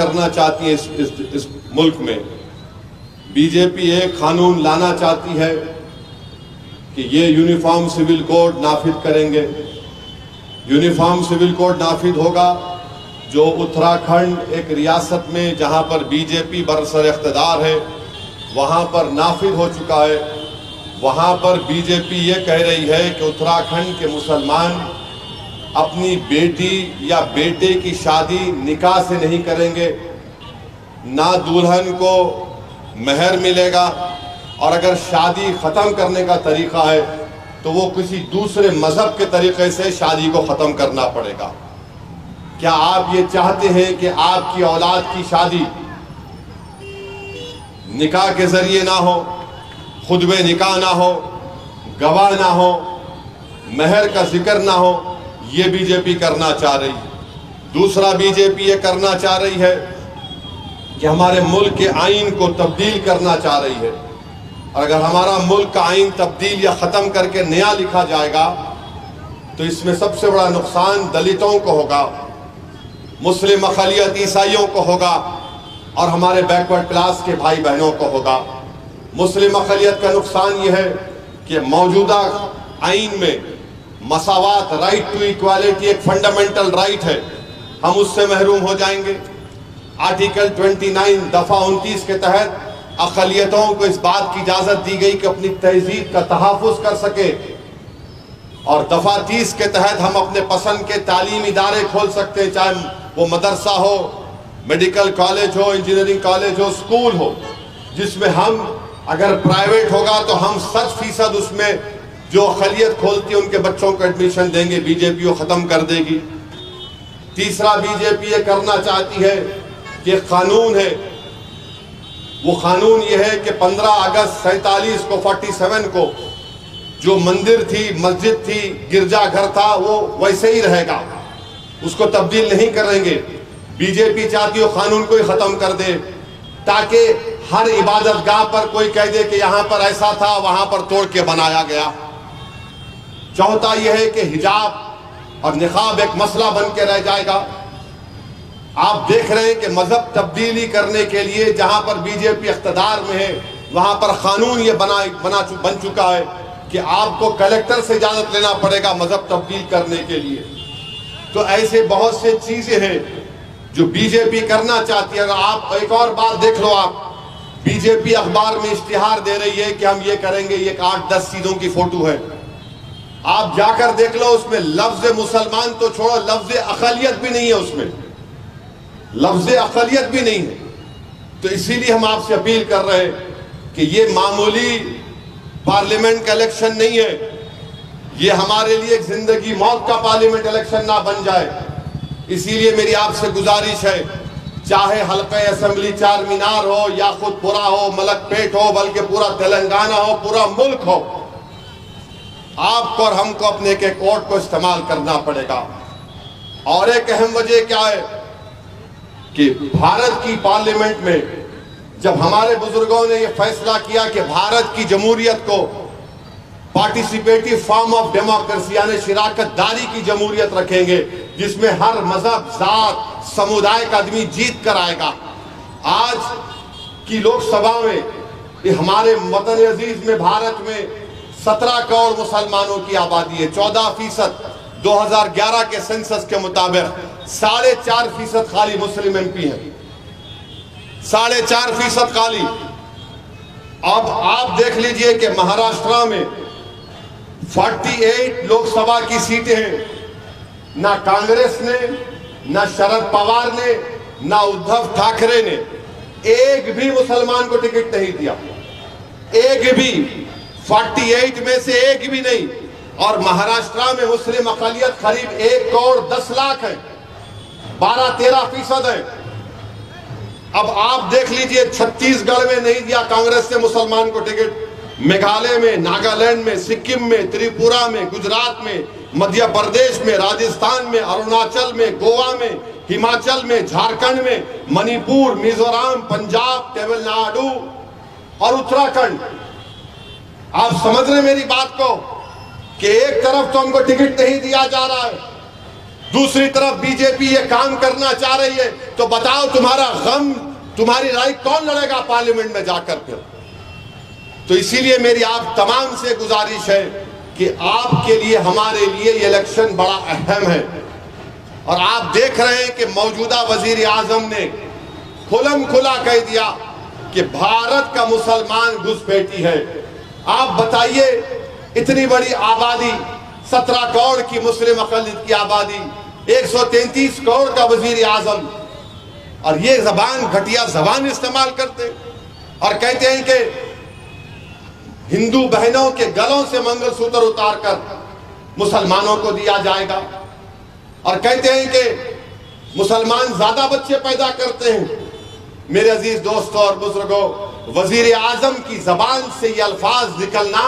करना चाहती है इस मुल्क में। बीजेपी एक कानून लाना चाहती है कि ये यूनिफॉर्म सिविल कोड नाफिज करेंगे। यूनिफॉर्म सिविल कोड नाफिज होगा जो उत्तराखंड एक रियासत में जहां पर बीजेपी बरसर इख्तिदार है वहां पर नाफिज हो चुका है। वहां पर बीजेपी ये कह रही है कि उत्तराखंड के मुसलमान अपनी बेटी या बेटे की शादी निकाह से नहीं करेंगे, ना दुल्हन को महर मिलेगा, और अगर शादी ख़त्म करने का तरीक़ा है तो वो किसी दूसरे मज़हब के तरीक़े से शादी को ख़त्म करना पड़ेगा। क्या आप ये चाहते हैं कि आपकी औलाद की शादी निकाह के ज़रिए ना हो, खुतबे निकाह ना हो, गवाह ना हो, महर का जिक्र ना हो? ये बीजेपी करना चाह रही है। दूसरा, बीजेपी ये करना चाह रही है कि हमारे मुल्क के आइन को तब्दील करना चाह रही है, और अगर हमारा मुल्क का आइन तब्दील या ख़त्म करके नया लिखा जाएगा तो इसमें सबसे बड़ा नुकसान दलितों को होगा, मुस्लिम अक़लियत ईसाइयों को होगा, और हमारे बैकवर्ड क्लास के भाई बहनों को होगा। मुस्लिम अक़लियत का नुकसान यह है कि मौजूदा आइन में मसावात, राइट टू इक्वालिटी एक फंडामेंटल राइट है, हम उससे महरूम हो जाएंगे। आर्टिकल 29 दफ़ा 29 के तहत अक़लियतों को इस बात की इजाज़त दी गई कि अपनी तहजीब का तहफ़्फ़ुज़ कर सके, और दफ़ा 30 के तहत हम अपने पसंद के तालीमी इदारे खोल सकते हैं, चाहे वो मदरसा हो, मेडिकल कॉलेज हो, इंजीनियरिंग कॉलेज हो, स्कूल हो, जिसमें हम अगर प्राइवेट होगा तो हम 100% उसमें जो अक़लियत खोलती है उनके बच्चों को एडमिशन देंगे। बीजेपी को ख़त्म कर देगी। तीसरा, बीजेपी ये करना चाहती है कि कानून है, वो कानून ये है कि 15 अगस्त 47 को 47 को जो मंदिर थी, मस्जिद थी, गिरजाघर था, वो वैसे ही रहेगा, उसको तब्दील नहीं करेंगे। बीजेपी चाहती है कानून को ही ख़त्म कर दे, ताकि हर इबादत गाह पर कोई कह दे कि यहाँ पर ऐसा था, वहाँ पर तोड़ के बनाया गया। चौथा यह है कि हिजाब और निकाब एक मसला बन के रह जाएगा। आप देख रहे हैं कि मजहब तब्दीली करने के लिए जहां पर बीजेपी इख्तिदार में है वहां पर कानून ये बन चुका है कि आपको कलेक्टर से इजाजत लेना पड़ेगा मजहब तब्दील करने के लिए। तो ऐसे बहुत से चीजें हैं जो बीजेपी करना चाहती है। अगर आप एक और बात देख लो, आप बीजेपी अखबार में इश्तिहार दे रही है कि हम ये करेंगे, ये 8-10 चीजों की फोटो है, आप जाकर देख लो, उसमें लफ्ज मुसलमान तो छोड़ो, लफ्ज अक़लियत भी नहीं है, उसमें लफ्ज अक़लियत भी नहीं है। तो इसीलिए हम आपसे अपील कर रहे हैं कि ये मामूली पार्लियामेंट का इलेक्शन नहीं है, ये हमारे लिए एक जिंदगी मौत का पार्लियामेंट इलेक्शन ना बन जाए। इसीलिए मेरी आपसे गुजारिश है, चाहे हल्का असेंबली चार मीनार हो, याकूतपुरा हो, मलकपेट हो, बल्कि पूरा तेलंगाना हो, पूरा मुल्क हो, आपको और हमको अपने के वोट को इस्तेमाल करना पड़ेगा। और एक अहम वजह क्या है कि भारत की पार्लियामेंट में जब हमारे बुजुर्गों ने यह फैसला किया कि भारत की जमहूरियत को पार्टिसिपेटिव फॉर्म ऑफ डेमोक्रेसी यानी शिराकतदारी की जमहूरियत रखेंगे, जिसमें हर मजहब, जात, समुदाय का आदमी जीत कर आएगा। आज की लोकसभा में हमारे वतन अजीज में भारत में 17 करोड़ मुसलमानों की आबादी है, 14%। 2011 के सेंसस के मुताबिक 4.5% खाली मुस्लिम एमपी हैं, 4.5% खाली। अब आप देख लीजिए कि महाराष्ट्र में 48 लोकसभा की सीटें हैं, ना कांग्रेस ने, ना शरद पवार ने, ना उद्धव ठाकरे ने एक भी मुसलमान को टिकट नहीं दिया, एक भी, 48 में से एक भी नहीं। और महाराष्ट्र में मुस्लिम अक़लियत करीब 1 करोड़ 10 लाख है, 12-13% है। अब आप देख लीजिए, छत्तीसगढ़ में नहीं दिया कांग्रेस ने मुसलमान को टिकट, मेघालय में, नागालैंड में, सिक्किम में, त्रिपुरा में, गुजरात में, मध्य प्रदेश में, राजस्थान में, अरुणाचल में, गोवा में, हिमाचल में, झारखंड में, मणिपुर, मिजोरम, पंजाब, तमिलनाडु और उत्तराखंड। आप समझ रहे मेरी बात को कि एक तरफ तो हमको टिकट नहीं दिया जा रहा है, दूसरी तरफ बीजेपी ये काम करना चाह रही है, तो बताओ तुम्हारा गम, तुम्हारी राय कौन लड़ेगा पार्लियामेंट में जाकर फिर? तो इसीलिए मेरी आप तमाम से गुजारिश है कि आपके लिए, हमारे लिए ये इलेक्शन बड़ा अहम है। और आप देख रहे हैं कि मौजूदा वजीर आजम ने खुलम खुला कह दिया कि भारत का मुसलमान घुसपैठी है। आप बताइए, इतनी बड़ी आबादी, 17 करोड़ की मुस्लिम अक़लियत की आबादी, 133 करोड़ का वजीर आजम, और ये जबान, घटिया जबान इस्तेमाल करते और कहते हैं कि हिंदू बहनों के गलों से मंगलसूत्र उतारकर मुसलमानों को दिया जाएगा, और कहते हैं कि मुसलमान ज्यादा बच्चे पैदा करते हैं। मेरे अजीज दोस्तों और बुजुर्गों, वजीर आजम की जबान से ये अल्फाज निकलना,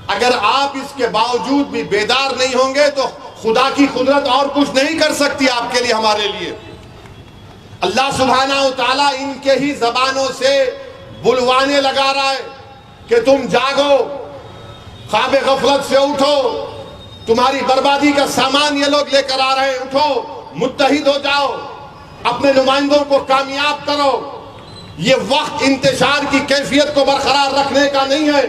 अगर आप इसके बावजूद भी बेदार नहीं होंगे तो खुदा की कुदरत और कुछ नहीं कर सकती आपके लिए, हमारे लिए। अल्लाह सुब्हानहू तआला इनके ही जबानों से बुलवाने लगा रहा है कि तुम जागो, ख्वाब गफलत से उठो, तुम्हारी बर्बादी का सामान ये लोग लेकर आ रहे हैं, उठो, मुत्तहिद हो जाओ, अपने नुमाइंदों को कामयाब करो। ये वक्त इंतशार की कैफियत को बरकरार रखने का नहीं है,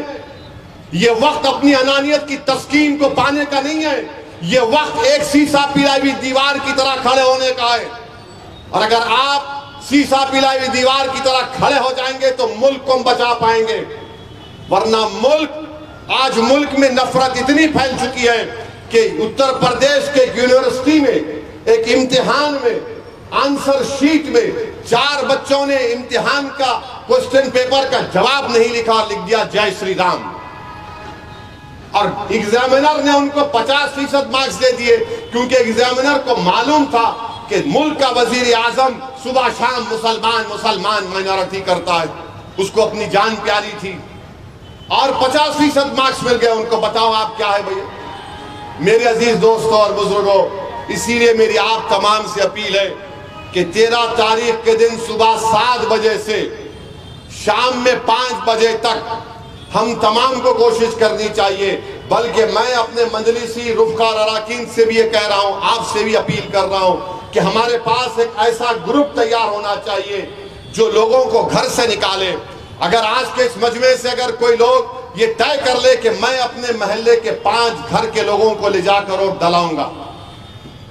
ये वक्त अपनी अनानियत की तस्कीन को पाने का नहीं है, ये वक्त एक शीशा पिलाई हुई दीवार की तरह खड़े होने का है। और अगर आप शीशा पिलाई हुई दीवार की तरह खड़े हो जाएंगे तो मुल्क को बचा पाएंगे, वरना आज मुल्क में नफरत इतनी फैल चुकी है कि उत्तर प्रदेश के यूनिवर्सिटी में एक इम्तिहान में आंसर शीट में 4 बच्चों ने इम्तिहान का क्वेश्चन पेपर का जवाब नहीं लिखा, लिख दिया जय श्री राम, और एग्जामिनर ने उनको 50% मार्क्स दे दिए, क्योंकि एग्जामिनर को मालूम था कि मुल्क का वजीर आजम सुबह शाम मुसलमान माइनॉरिटी करता है, उसको अपनी जान प्यारी थी, और 50% मार्क्स मिल गए उनको। बताओ आप क्या है भैया? मेरे अजीज दोस्तों और बुजुर्गों, इसीलिए मेरी आप तमाम से अपील है कि 13 तारीख के दिन सुबह 7 बजे से शाम में 5 बजे तक हम तमाम को कोशिश करनी चाहिए। बल्कि मैं अपने मजलिसी रुफ़कार अराकीन से भी ये कह रहा हूँ, आपसे भी अपील कर रहा हूँ कि हमारे पास एक ऐसा ग्रुप तैयार होना चाहिए जो लोगों को घर से निकाले। अगर आज के इस मजमे से अगर कोई लोग ये तय कर ले कि मैं अपने मोहल्ले के 5 घर के लोगों को ले जाकर वोट डलाऊंगा,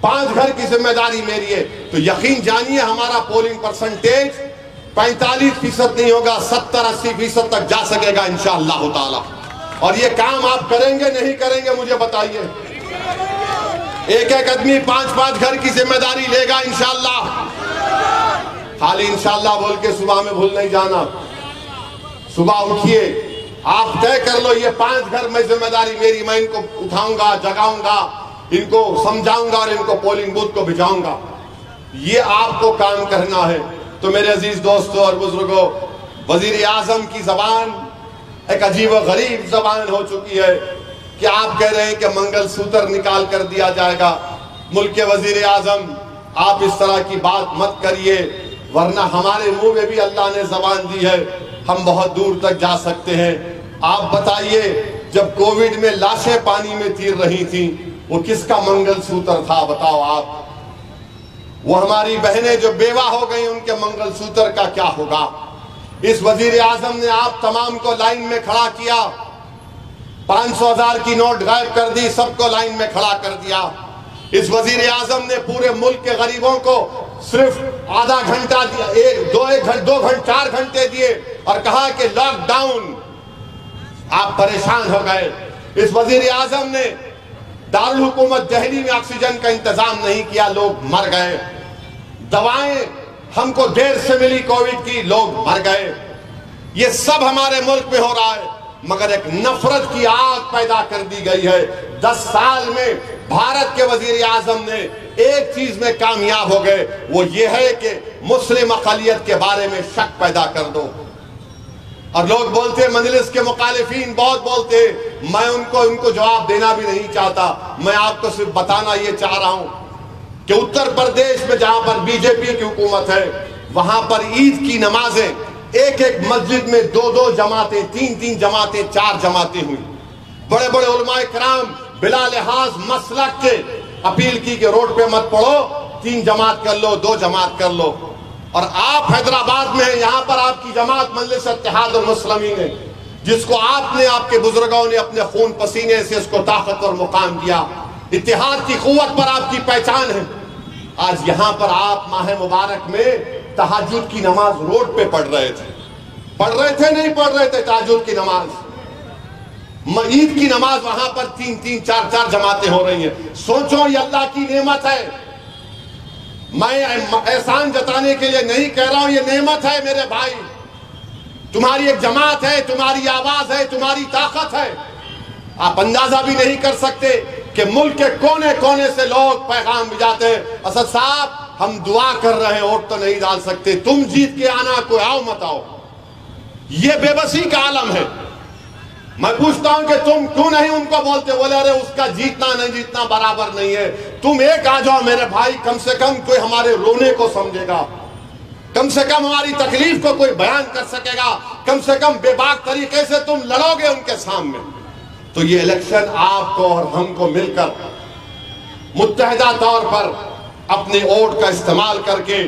5 घर की जिम्मेदारी मेरी है, तो यकीन जानिए हमारा पोलिंग परसेंटेज 45% नहीं होगा, 70-80% तक जा सकेगा इंशाअल्लाह ताला। और ये काम आप करेंगे नहीं करेंगे मुझे बताइए? एक आदमी 5 घर की जिम्मेदारी लेगा इंशाअल्लाह। खाली इंशाअल्लाह बोल के सुबह में भूल नहीं जाना। सुबह उठिए, आप तय कर लो ये 5 घर में जिम्मेदारी मेरी, मैं इनको उठाऊंगा, जगाऊंगा, इनको समझाऊंगा और इनको पोलिंग बूथ को भिजाऊंगा। ये आपको काम करना है। तो मेरे अजीज दोस्तों और बुजुर्गों, वजीर आजम की जबान एक अजीब व गरीब जबान हो चुकी है कि आप कह रहे हैं कि मंगलसूत्र निकाल कर दिया जाएगा। मुल्क के वजीर आजम, आप इस तरह की बात मत करिए, वरना हमारे मुंह में भी अल्लाह ने जबान दी है, हम बहुत दूर तक जा सकते हैं। आप बताइए, जब कोविड में लाशें पानी में तैर रही थी, वो किसका मंगलसूत्र था? बताओ आप। वो हमारी बहनें जो बेवा हो गई, उनके मंगलसूत्र का क्या होगा? इस वजीर आजम ने आप तमाम को लाइन में खड़ा किया, 500,000 की नोट गायब कर दी, सबको लाइन में खड़ा कर दिया। इस वजीर आजम ने पूरे मुल्क के गरीबों को सिर्फ आधा घंटा दिया, 4 घंटे दिए और कहा कि लॉकडाउन। आप परेशान हो गए। इस वजीर आजम ने दारुल हुकूमत दिल्ली में ऑक्सीजन का इंतजाम नहीं किया, लोग मर गए। दवाएं हमको देर से मिली कोविड की, लोग मर गए। ये सब हमारे मुल्क में हो रहा है, मगर एक नफरत की आग पैदा कर दी गई है। 10 साल में भारत के वजीर आजम ने एक चीज में कामयाब हो गए, वो ये है कि मुस्लिम अक़लियत के बारे में शक पैदा कर दो। और लोग बोलते, मजलिस के मुखालिफिन बहुत बोलते, मैं उनको जवाब देना भी नहीं चाहता। मैं आपको सिर्फ बताना ये चाह रहा हूं कि उत्तर प्रदेश में जहां पर बीजेपी की हुकूमत है, वहां पर ईद की नमाजें एक मस्जिद में 2 जमातें, 3 जमातें, 4 जमातें हुई। बड़े बड़े उलमाए कराम बिला लिहाज मसलक के अपील की कि रोड पे मत पड़ो, 3 जमात कर लो, 2 जमात कर लो। और आप हैदराबाद में हैं, यहाँ पर आपकी जमात मजलिस इत्तेहादुल मुस्लिमीन है, जिसको आपने, आपके बुजुर्गों ने अपने खून पसीने से इसको ताकत और मुकाम दिया। इत्तेहाद की कुव्वत पर आपकी पहचान है। आज यहाँ पर आप माह मुबारक में तहज्जुद की नमाज रोड पे पढ़ रहे थे, नहीं पढ़ रहे थे तहज्जुद की नमाज। ईद की नमाज वहां पर 3-3, 4-4 जमातें हो रही हैं। सोचो ये अल्लाह की नेमत है। मैं एहसान जताने के लिए नहीं कह रहा हूं, ये नेमत है मेरे भाई। तुम्हारी एक जमात है, तुम्हारी आवाज है, तुम्हारी ताकत है। आप अंदाजा भी नहीं कर सकते कि मुल्क के कोने कोने से लोग पैगाम भिजाते हैं, असद साहब हम दुआ कर रहे हैं, वोट तो नहीं डाल सकते, तुम जीत के आना, कोई आओ मत आओ। ये बेबसी का आलम है। मैं पूछता हूं कि तुम क्यों नहीं उनको बोलते? बोले अरे उसका जीतना नहीं जीतना बराबर नहीं है, तुम एक आ जाओ मेरे भाई, कम से कम कोई हमारे रोने को समझेगा, कम से कम हमारी तकलीफ को कोई बयान कर सकेगा, कम से कम बेबाक तरीके से तुम लड़ोगे उनके सामने। तो ये इलेक्शन आपको और हमको मिलकर मुत्तहिदा तौर पर अपने वोट का इस्तेमाल करके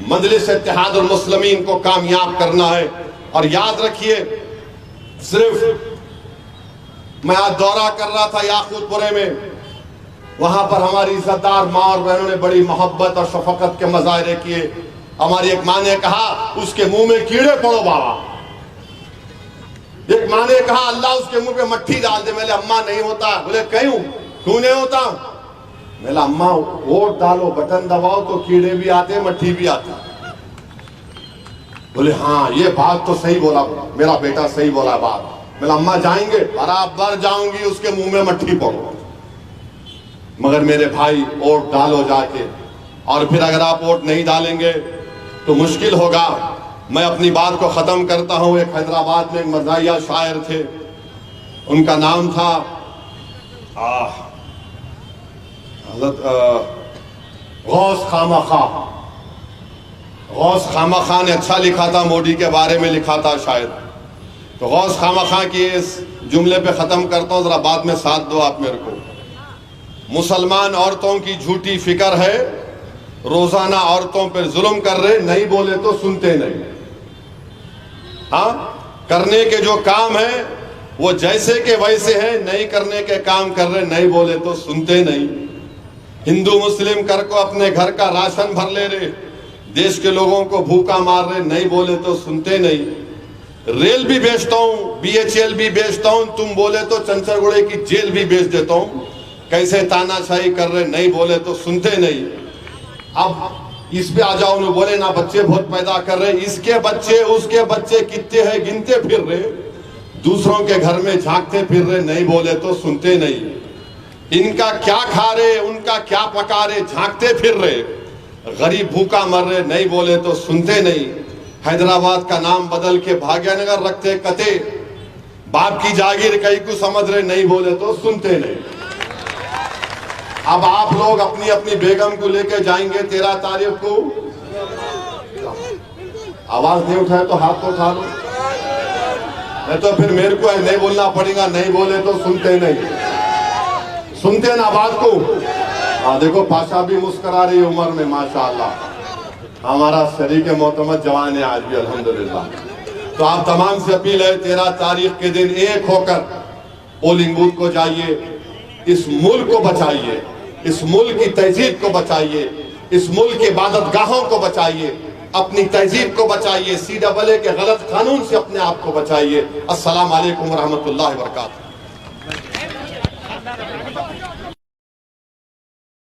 मजलिस इत्तेहादुल मुस्लिमीन को कामयाब करना है। और याद रखिए, सिर्फ मैं आज दौरा कर रहा था याकूतपुरे में, वहां पर हमारी इज्जतदार माँ और बहनों ने बड़ी मोहब्बत और शफकत के मुजाहरे किए। हमारी एक माँ ने कहा उसके मुंह में कीड़े पड़ो बाबा, एक माँ ने कहा अल्लाह उसके मुंह पे मट्ठी डाल दे। मैंने अम्मा नहीं होता। बोले क्यों नहीं होता? मैंने अम्मा वोट डालो, बटन दबाओ तो कीड़े भी आते, मट्ठी भी आती। बोले हाँ ये बात तो सही बोला, मेरा बेटा सही बोला बात। मैंने अम्मा जाएंगे, बराबर जाऊंगी, उसके मुंह में मट्ठी पड़ो। मगर मेरे भाई वोट डालो जाके, और फिर अगर आप वोट नहीं डालेंगे तो मुश्किल होगा। मैं अपनी बात को खत्म करता हूं। एक हैदराबाद में एक मज़ाहिया शायर थे, उनका नाम था गौस खामा खा ने अच्छा लिखा था, मोदी के बारे में लिखा था शायद। तो गौस खामा खा की इस जुमले पे ख़त्म करता हूँ, ज़रा बाद में साथ दो आप मेरे को। मुसलमान औरतों की झूठी फिक्र है, रोज़ाना औरतों पर जुल्म कर रहे, नहीं बोले तो सुनते नहीं। हाँ, करने के जो काम है वो जैसे के वैसे हैं, नहीं करने के काम कर रहे, नहीं बोले तो सुनते नहीं। हिंदू मुस्लिम कर को अपने घर का राशन भर ले रहे, देश के लोगों को भूखा मार रहे, नहीं बोले तो सुनते नहीं। रेल भी बेचता हूँ, BHL भी बेचता हूँ, तुम बोले तो चंचलगुड़े की जेल भी बेच देता हूँ। कैसे तानाशाही कर रहे, नहीं बोले तो सुनते नहीं। अब इस पे आ जाओ, उन्हें बोले ना बच्चे बहुत पैदा कर रहे, इसके बच्चे उसके बच्चे कितने हैं गिनते फिर रहे, दूसरों के घर में झांकते फिर रहे, नहीं बोले तो सुनते नहीं। इनका क्या खा रहे, उनका क्या पका रहे, झांकते फिर रहे, गरीब भूखा मर रहे, नहीं बोले तो सुनते नहीं। हैदराबाद का नाम बदल के भाग्यनगर रखते कते, बाप की जागीर कई को समझ रहे, नहीं बोले तो सुनते नहीं। अब आप लोग अपनी अपनी बेगम को लेके जाएंगे 13 तारीख को, आवाज नहीं उठाए तो हाथ तो उठा लो, नहीं तो फिर मेरे को नहीं बोलना पड़ेगा, नहीं बोले तो सुनते नहीं। सुनते ना बात को। हाँ देखो पाशा भी मुस्कुरा रही उम्र में माशाअल्लाह, हमारा शरीक मोहतमद जवान है आज भी अल्हम्दुलिल्लाह। तो आप तमाम से अपील है 13 तारीख के दिन एक होकर पोलिंग बूथ को जाइए, इस मुल्क को बचाइए, इस मुल्क की तहजीब को बचाइए, इस मुल्क की इबादत गाहों को बचाइए, अपनी तहजीब को बचाइए, CAA के गलत कानून से अपने आप को बचाइए। अस्सलाम वालेकुम व रहमतुल्लाहि व बरकातहू।